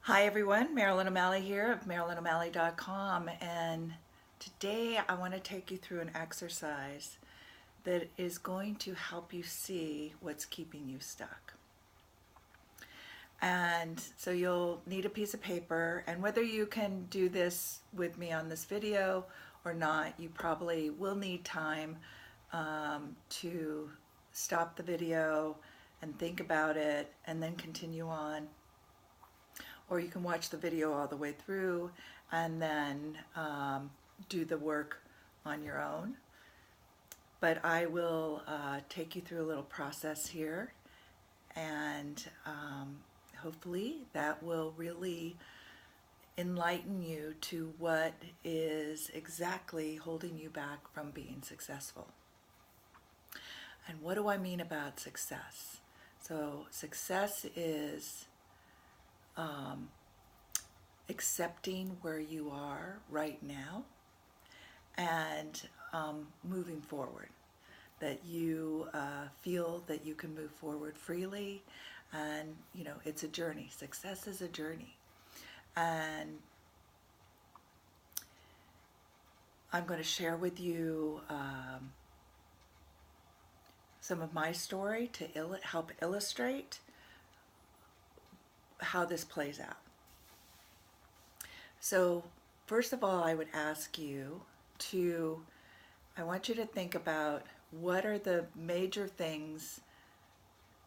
Hi everyone, Marilyn O'Malley here of MarilynO'Malley.com, and today I want to take you through an exercise that is going to help you see what's keeping you stuck. And so you'll need a piece of paper, and whether you can do this with me on this video or not, you probably will need time to stop the video and think about it and then continue on. Or you can watch the video all the way through and then do the work on your own. But I will take you through a little process here, and hopefully that will really enlighten you to what is exactly holding you back from being successful. And what do I mean about success? So success is accepting where you are right now and moving forward, that you feel that you can move forward freely, and it's a journey. Success is a journey, and I'm going to share with you some of my story to help illustrate how this plays out. So first of all, I would ask you I want you to think about what are the major things,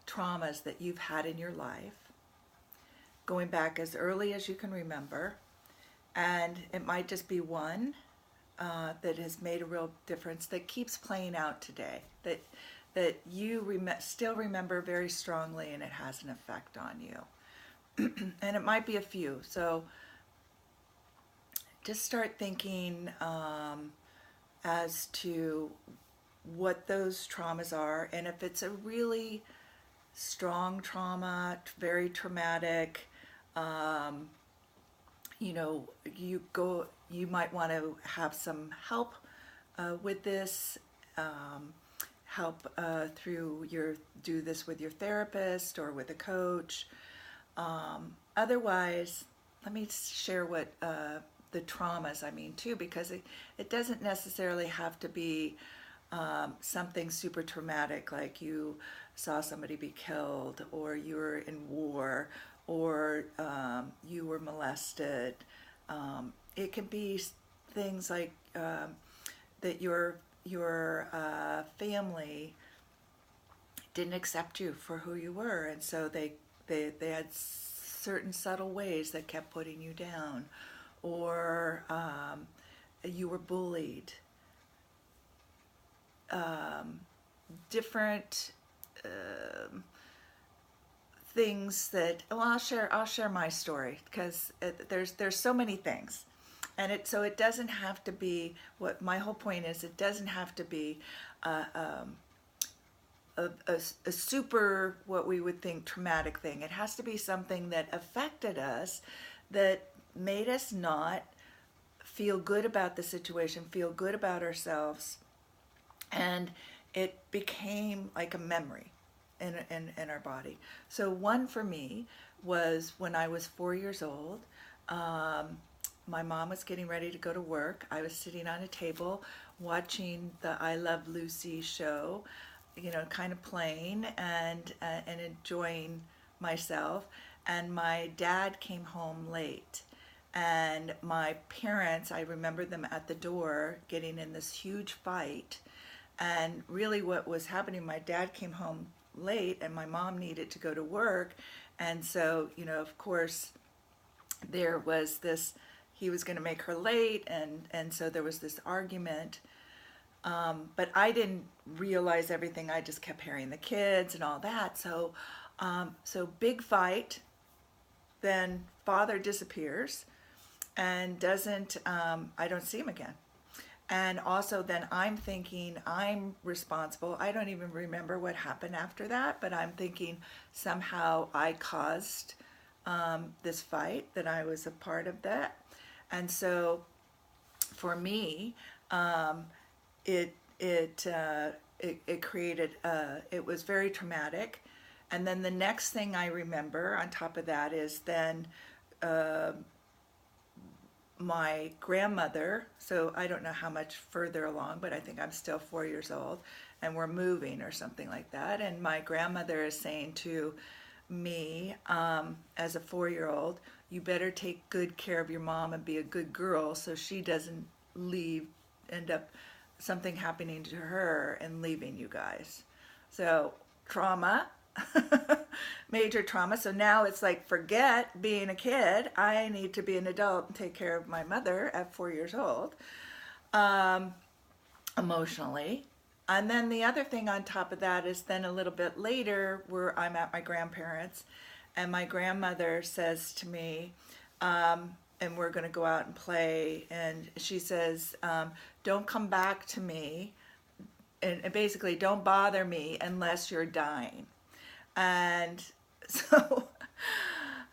traumas that you've had in your life, going back as early as you can remember. And it might just be one that has made a real difference, that keeps playing out today, that you still remember very strongly, and it has an effect on you. And it might be a few. So just start thinking as to what those traumas are, and if it's a really strong trauma, very traumatic, you might want to have some help with this. Help do this with your therapist or with a coach. Otherwise, let me share what the traumas I mean too, because it doesn't necessarily have to be something super traumatic, like you saw somebody be killed, or you were in war, or you were molested. It can be things like that your family didn't accept you for who you were, and so they had certain subtle ways that kept putting you down, or you were bullied. Different things that, well, I'll share my story, because there's so many things, and so it doesn't have to be, what my whole point is, it doesn't have to be a super, what we would think, traumatic thing. It has to be something that affected us, that made us not feel good about the situation, feel good about ourselves, and it became like a memory in our body. So one for me was when I was 4 years old. My mom was getting ready to go to work. I was sitting on a table watching the I Love Lucy show, kind of playing and enjoying myself. And my dad came home late. And my parents, I remember them at the door getting in this huge fight. And really what was happening, my dad came home late and my mom needed to go to work. And so, of course, there was this, he was going to make her late. And so there was this argument. But I didn't realize everything. I just kept hearing the kids and all that. So big fight. Then father disappears and doesn't, I don't see him again. And also then I'm thinking I'm responsible. I don't even remember what happened after that, but I'm thinking somehow I caused this fight, that I was a part of that. And so for me, it created, it was very traumatic. And then the next thing I remember on top of that is then my grandmother, so I don't know how much further along, but I think I'm still 4 years old, and we're moving or something like that. And my grandmother is saying to me, as a 4-year-old, you better take good care of your mom and be a good girl so she doesn't leave, end up something happening to her and leaving you guys. So trauma, major trauma. So now it's like, forget being a kid. I need to be an adult and take care of my mother at 4 years old, emotionally. And then the other thing on top of that is then a little bit later where I'm at my grandparents, and my grandmother says to me, and we're going to go out and play, and she says, don't come back to me, and basically don't bother me unless you're dying. And so,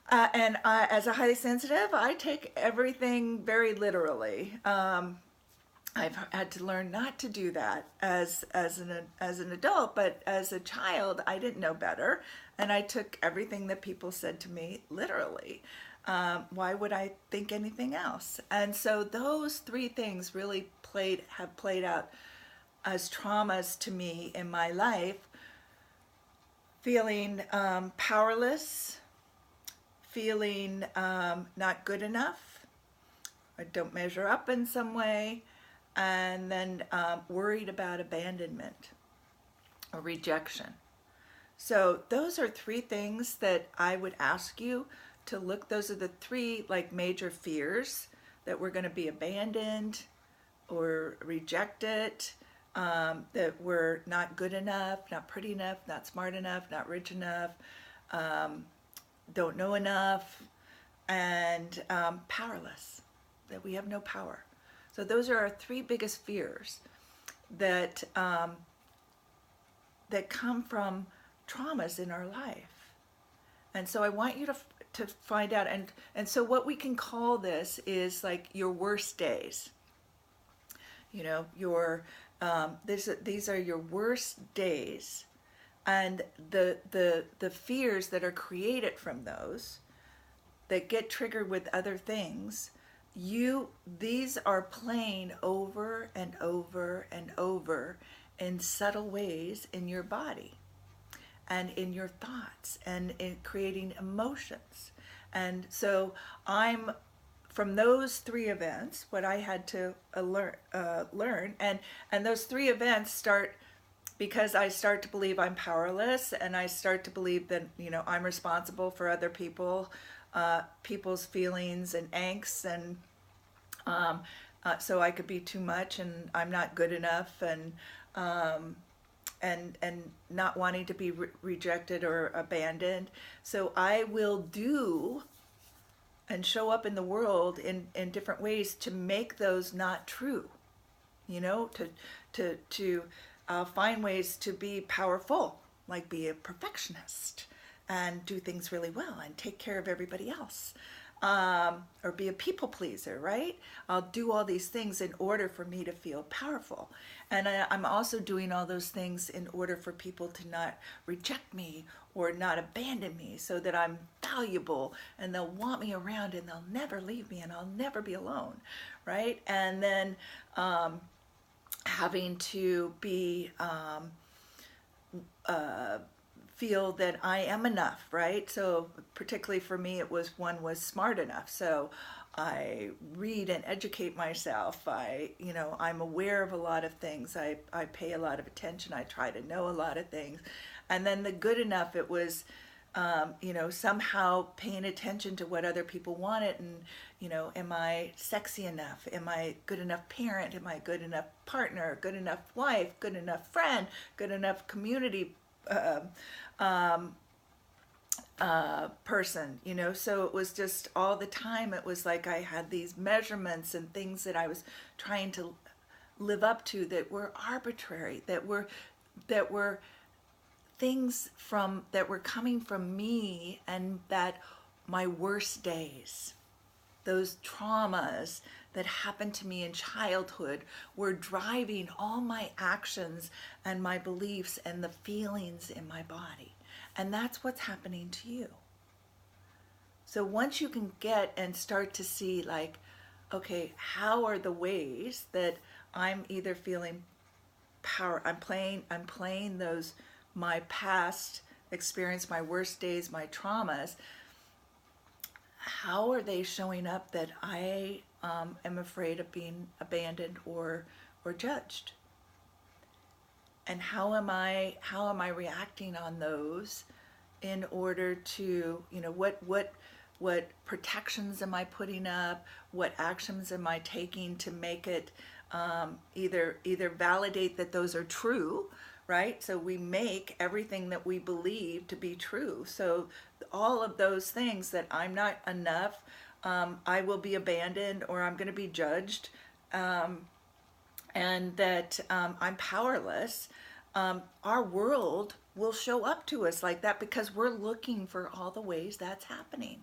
and I, as a highly sensitive, I take everything very literally. I've had to learn not to do that as an adult, but as a child, I didn't know better, and I took everything that people said to me literally. Why would I think anything else? And so those three things really have played out as traumas to me in my life. Feeling powerless, feeling not good enough, I don't measure up in some way, and then worried about abandonment or rejection. So those are three things that I would ask you to look. Those are the three like major fears, that we're going to be abandoned or rejected, that we're not good enough, not pretty enough, not smart enough, not rich enough, don't know enough, and powerless, that we have no power. So those are our three biggest fears that that come from traumas in our life. And so I want you to find out, and so what we can call this is like your worst days. You know, these are your worst days, and the fears that are created from those, that get triggered with other things, these are playing over and over and over in subtle ways in your body and in your thoughts and in creating emotions. And so from those three events, what I had to learn, and those three events start because I start to believe I'm powerless, and I start to believe that, you know, I'm responsible for other people's feelings and angst, and so I could be too much, and I'm not good enough, and not wanting to be rejected or abandoned. So I will do and show up in the world in different ways to make those not true, you know, to find ways to be powerful, like be a perfectionist and do things really well and take care of everybody else, or be a people pleaser, right? I'll do all these things in order for me to feel powerful. And I'm also doing all those things in order for people to not reject me or not abandon me, so that I'm valuable and they'll want me around and they'll never leave me and I'll never be alone, right? And then having to be feel that I am enough, right? So particularly for me, one was smart enough. So I read and educate myself. I'm aware of a lot of things. I pay a lot of attention. I try to know a lot of things. And then the good enough, it was, somehow paying attention to what other people wanted. And, am I sexy enough? Am I good enough parent? Am I good enough partner? Good enough wife? Good enough friend? Good enough community person, so it was just all the time. It was like I had these measurements and things that I was trying to live up to that were arbitrary, that were things that were coming from me, and that my worst days, those traumas that happened to me in childhood, were driving all my actions and my beliefs and the feelings in my body. And that's what's happening to you. So once you can get and start to see, like, okay, how are the ways that I'm either feeling power, I'm playing those, my past experience, my worst days, my traumas, how are they showing up that I am afraid of being abandoned or judged? And how am I reacting on those in order to, what protections am I putting up? What actions am I taking to make it either validate that those are true, right? So we make everything that we believe to be true. So all of those things, that I'm not enough, I will be abandoned, or I'm going to be judged, and that I'm powerless, our world will show up to us like that because we're looking for all the ways that's happening.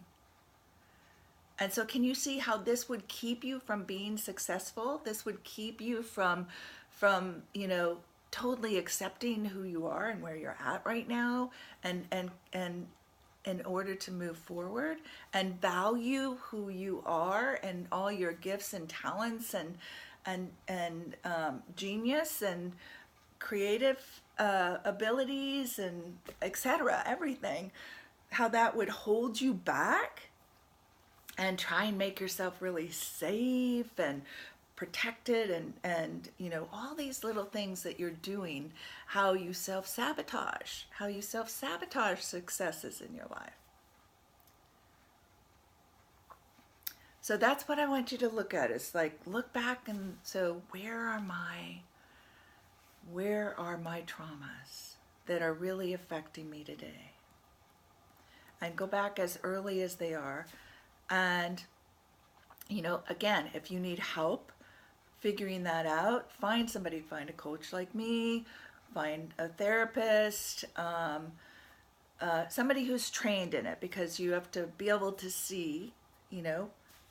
And so can you see how this would keep you from being successful? This would keep you from totally accepting who you are and where you're at right now, and in order to move forward and value who you are and all your gifts and talents and genius and creative abilities and etc. Everything, how that would hold you back and try and make yourself really safe and protected, and all these little things that you're doing, how you self-sabotage successes in your life. So that's what I want you to look at. It's like, look back, and so where are my traumas that are really affecting me today? And go back as early as they are. And again, if you need help figuring that out, find somebody, find a coach like me, find a therapist, somebody who's trained in it, because you have to be able to see,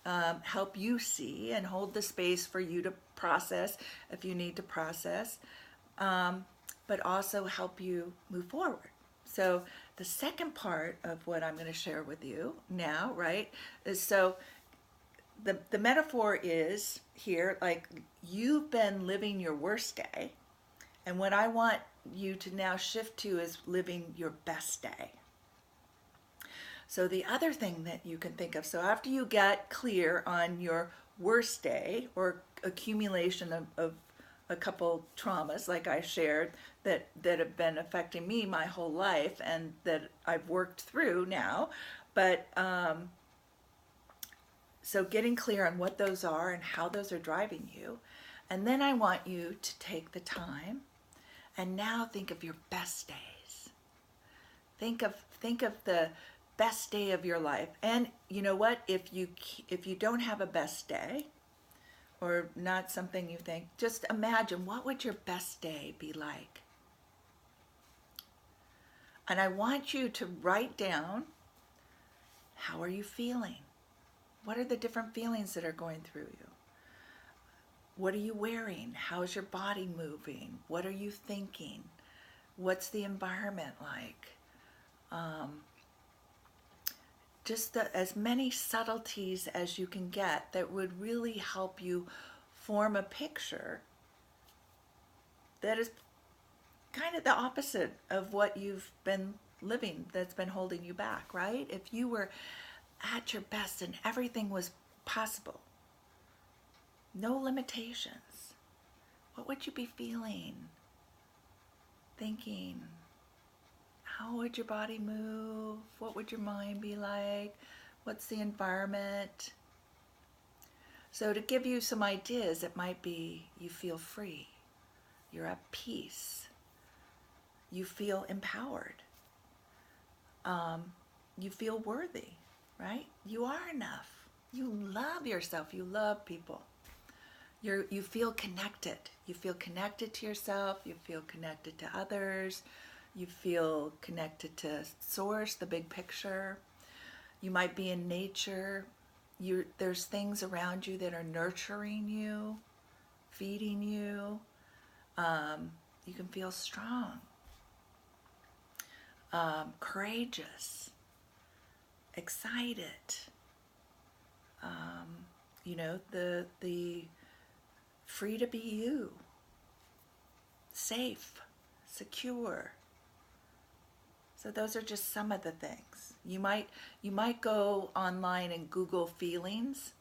help you see and hold the space for you to process if you need to process, but also help you move forward. So the second part of what I'm going to share with you now, right, is so the metaphor is here, like, you've been living your worst day, and what I want you to now shift to is living your best day. So the other thing that you can think of, so after you get clear on your worst day or accumulation of a couple traumas like I shared that have been affecting me my whole life and that I've worked through now, but so getting clear on what those are and how those are driving you. And then I want you to take the time and now think of your best days. Think of the best day of your life. And you know what? If you don't have a best day, or not something you think, just imagine, what would your best day be like? And I want you to write down, how are you feeling? What are the different feelings that are going through you? What are you wearing? How's your body moving? What are you thinking? What's the environment like? Just as many subtleties as you can get that would really help you form a picture that is kind of the opposite of what you've been living, that's been holding you back, right? If you were at your best and everything was possible, no limitations, what would you be feeling, thinking? How would your body move? What would your mind be like? What's the environment? So to give you some ideas, it might be you feel free, you're at peace, you feel empowered, you feel worthy, right? You are enough. You love yourself. You love people. You feel connected. You feel connected to yourself. You feel connected to others. You feel connected to source, the big picture. You might be in nature. There's things around you that are nurturing you, feeding you. You can feel strong, courageous, excited. The free to be you, safe, secure. So those are just some of the things. You might go online and Google feelings,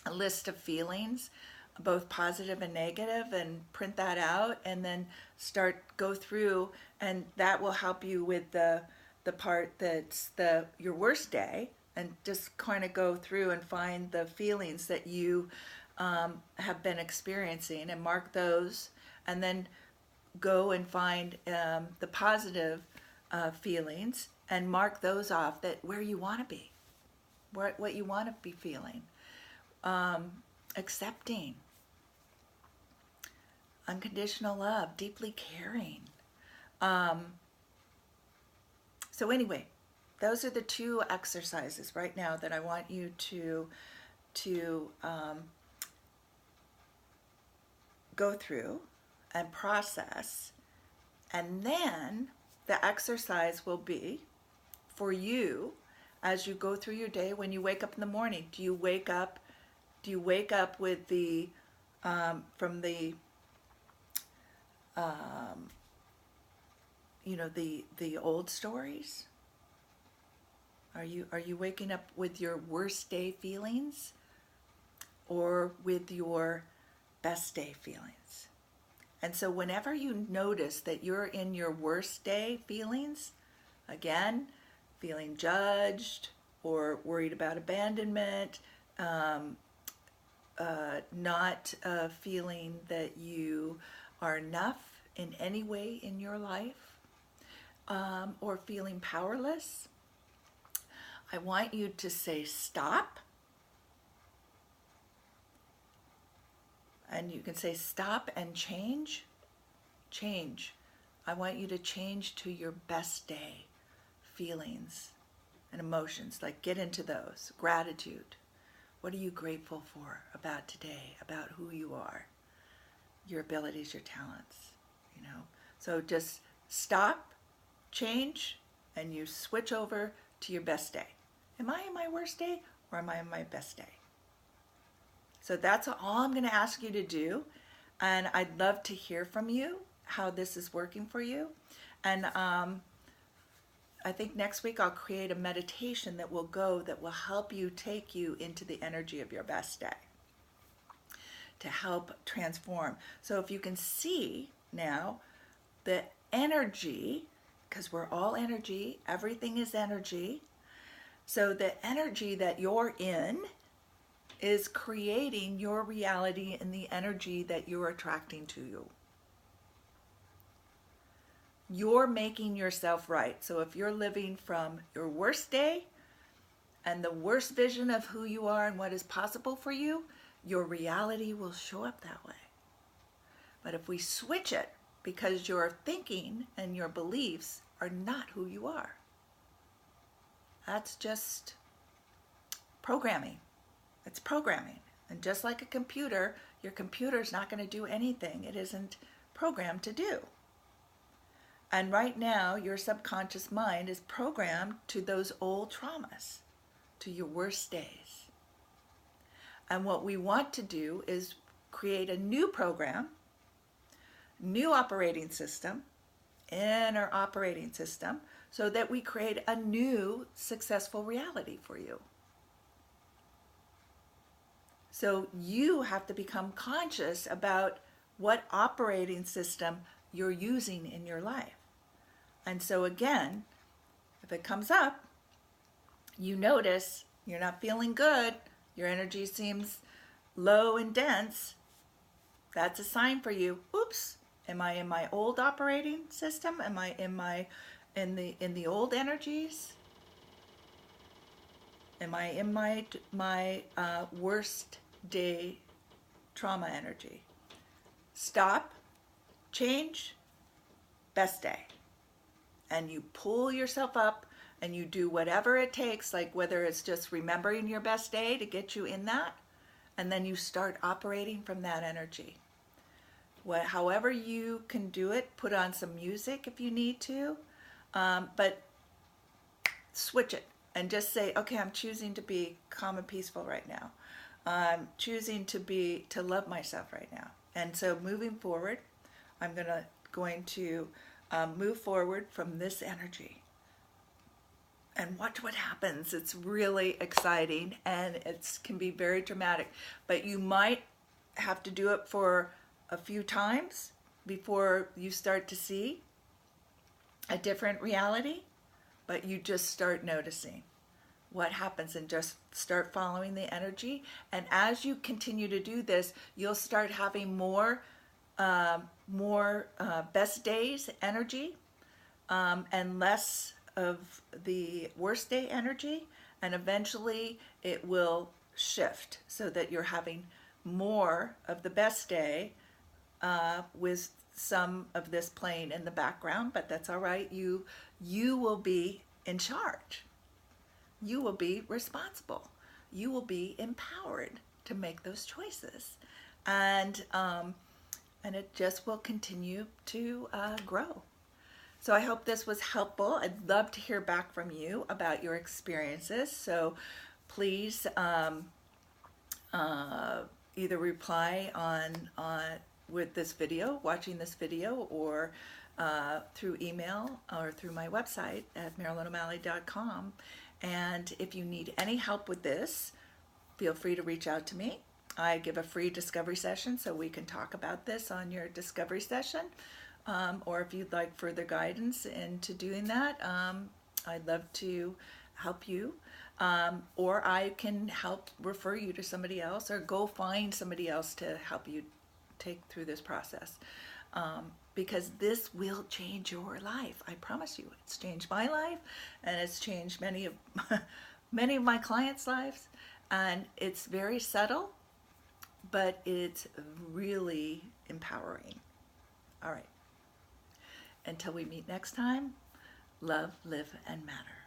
a list of feelings, both positive and negative, and print that out, and then go through, and that will help you with the part that's your worst day, and just kind of go through and find the feelings that you have been experiencing and mark those, and then go and find the positive feelings and mark those off, that where you want to be, what you want to be feeling. Accepting, unconditional love, deeply caring. So anyway, those are the 2 exercises right now that I want you to go through and process. And then the exercise will be for you as you go through your day. When you wake up in the morning, do you wake up with the from the the old stories? Are you waking up with your worst day feelings, or with your best day feelings? And so whenever you notice that you're in your worst day feelings, again, feeling judged or worried about abandonment, not feeling that you are enough in any way in your life, or feeling powerless, I want you to say stop. And you can say stop and change. Change. I want you to change to your best day feelings and emotions. Like, get into those. Gratitude. What are you grateful for about today, about who you are, your abilities, your talents, So just stop, change, and you switch over to your best day. Am I in my worst day, or am I in my best day? So that's all I'm going to ask you to do. And I'd love to hear from you how this is working for you. And I think next week I'll create a meditation that will help you take you into the energy of your best day, to help transform. So if you can see now the energy, because we're all energy, everything is energy. So the energy that you're in is creating your reality and the energy that you're attracting to you. You're making yourself right. So if you're living from your worst day and the worst vision of who you are and what is possible for you, your reality will show up that way. But if we switch it, because your thinking and your beliefs are not who you are, that's just programming. It's programming. And just like a computer, your computer's not going to do anything it isn't programmed to do. And right now, your subconscious mind is programmed to those old traumas, to your worst days. And what we want to do is create a new program, new operating system, inner operating system, so that we create a new successful reality for you. So you have to become conscious about what operating system you're using in your life. And so again, if it comes up, you notice you're not feeling good, your energy seems low and dense, that's a sign for you. Oops, am I in my old operating system? Am I in the old energies? Am I in my worst day trauma energy? Stop, change, best day. And you pull yourself up and you do whatever it takes, like whether it's just remembering your best day to get you in that, and then you start operating from that energy. However you can do it, put on some music if you need to, but switch it. and just say, okay, I'm choosing to be calm and peaceful right now. I'm choosing to love myself right now. And so moving forward, I'm going to move forward from this energy and watch what happens. It's really exciting, and it can be very dramatic, but you might have to do it for a few times before you start to see a different reality, but you just start noticing what happens and just start following the energy. And as you continue to do this, you'll start having more best days energy, and less of the worst day energy, and eventually it will shift so that you're having more of the best day, with some of this playing in the background, but that's all right. You will be in charge. You will be responsible. You will be empowered to make those choices, and it just will continue to grow. So I hope this was helpful. I'd love to hear back from you about your experiences. So please either reply on with this video, watching this video, or through email or through my website at marilyno'malley.com. And if you need any help with this, feel free to reach out to me. I give a free discovery session, so we can talk about this on your discovery session. Or if you'd like further guidance into doing that, I'd love to help you. Or I can help refer you to somebody else, or go find somebody else to help you take through this process. Because this will change your life. I promise you. It's changed my life, and it's changed many of my clients' lives. And it's very subtle, but it's really empowering. All right. Until we meet next time, love, live, and matter.